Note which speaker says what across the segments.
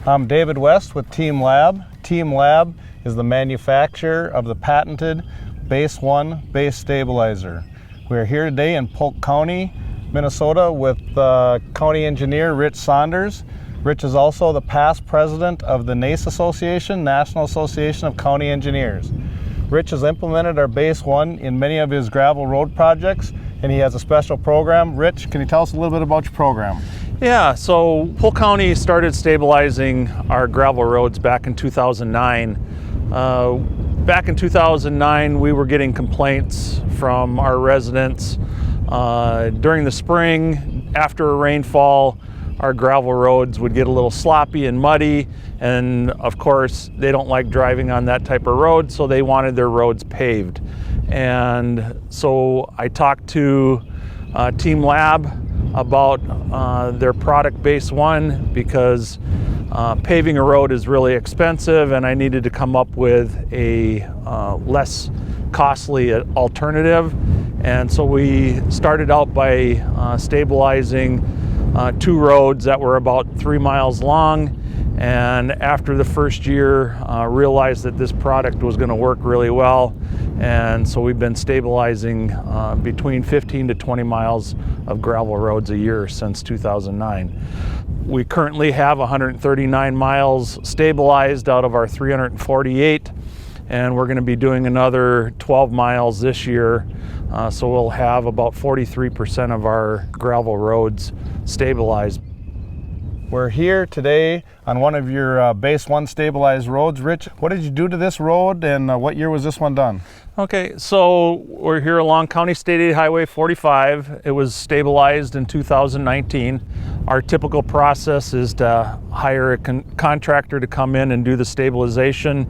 Speaker 1: I'm David West with Team Lab. Team Lab is the manufacturer of the patented Base 1 base stabilizer. We're here today in Polk County, Minnesota with County Engineer Rich Saunders. Rich is also the past president of the NACE Association, National Association of County Engineers. Rich has implemented our Base 1 in many of his gravel road projects, and he has a special program. Rich, can you tell us a little bit about your program?
Speaker 2: Yeah, so Polk County started stabilizing our gravel roads back in 2009. Back in 2009, we were getting complaints from our residents. During the spring, after a rainfall, our gravel roads would get a little sloppy and muddy, and of course, they don't like driving on that type of road, so they wanted their roads paved. And so I talked to Team Lab about their product Base 1 because paving a road is really expensive, and I needed to come up with a less costly alternative. And so we started out by stabilizing 2 roads that were about 3 miles long, and after the first year realized that this product was going to work really well, and so we've been stabilizing between 15 to 20 miles of gravel roads a year since 2009. We currently have 139 miles stabilized out of our 348, and we're going to be doing another 12 miles this year, so we'll have about 43% of our gravel roads stabilized.
Speaker 1: We're here today on one of your Base 1 stabilized roads. Rich, what did you do to this road, and what year was this one done?
Speaker 2: Okay, so we're here along County State Aid Highway 45. It was stabilized in 2019. Our typical process is to hire a contractor to come in and do the stabilization.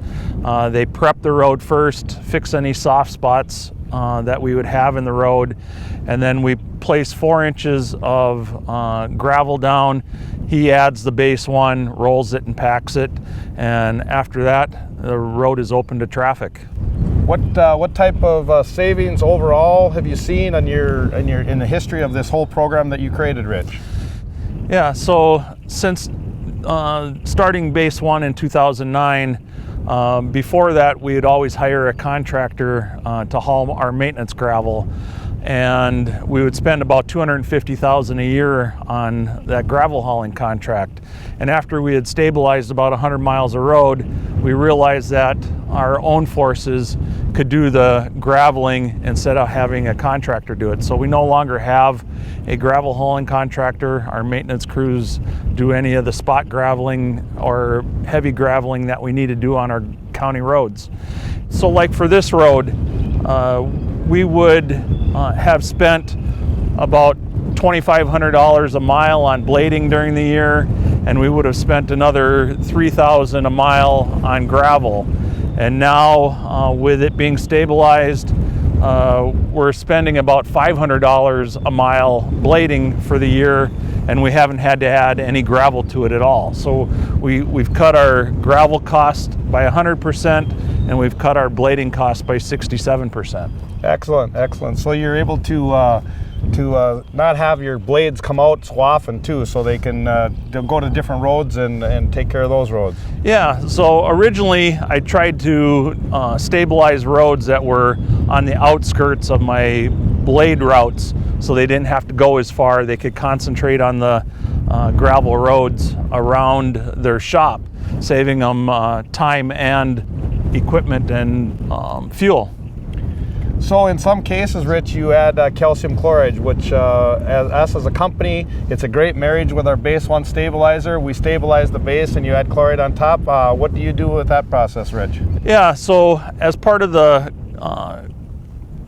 Speaker 2: They prep the road first, fix any soft spots that we would have in the road, and then we place 4 inches of gravel down. He adds the Base 1, rolls it and packs it, and after that the road is open to traffic.
Speaker 1: What type of savings overall have you seen in the history of this whole program that you created, Rich?
Speaker 2: Yeah, so since starting Base 1 in 2009, before that we would always hire a contractor to haul our maintenance gravel, and we would spend about $250,000 a year on that gravel hauling contract. And after we had stabilized about 100 miles of road, we realized that our own forces could do the graveling instead of having a contractor do it. So we no longer have a gravel hauling contractor. Our maintenance crews do any of the spot graveling or heavy graveling that we need to do on our county roads. So like for this road, we would have spent about $2,500 a mile on blading during the year, and we would have spent another $3,000 a mile on gravel. And now with it being stabilized, we're spending about $500 a mile blading for the year, and we haven't had to add any gravel to it at all. So we've cut our gravel cost by 100%, and we've cut our blading cost by 67%.
Speaker 1: Excellent, excellent. So you're able to not have your blades come out so often too, so they'll go to different roads and take care of those roads.
Speaker 2: Yeah, so originally I tried to stabilize roads that were on the outskirts of my blade routes, so they didn't have to go as far. They could concentrate on the gravel roads around their shop, saving them time and equipment and fuel.
Speaker 1: So in some cases, Rich, you add calcium chloride, which as a company, it's a great marriage with our Base 1 stabilizer. We stabilize the base and you add chloride on top. What do you do with that process, Rich?
Speaker 2: Yeah, so as part of the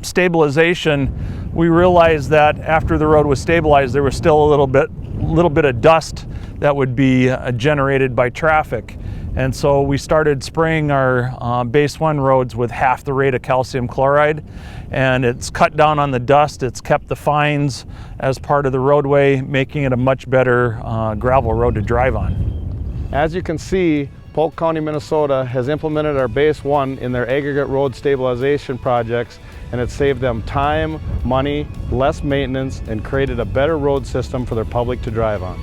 Speaker 2: stabilization, we realized that after the road was stabilized, there was still a little bit of dust that would be generated by traffic. And so we started spraying our Base 1 roads with half the rate of calcium chloride, and it's cut down on the dust. It's kept the fines as part of the roadway, making it a much better gravel road to drive on.
Speaker 1: As you can see, Polk County, Minnesota has implemented our Base 1 in their aggregate road stabilization projects, and it saved them time, money, less maintenance, and created a better road system for their public to drive on.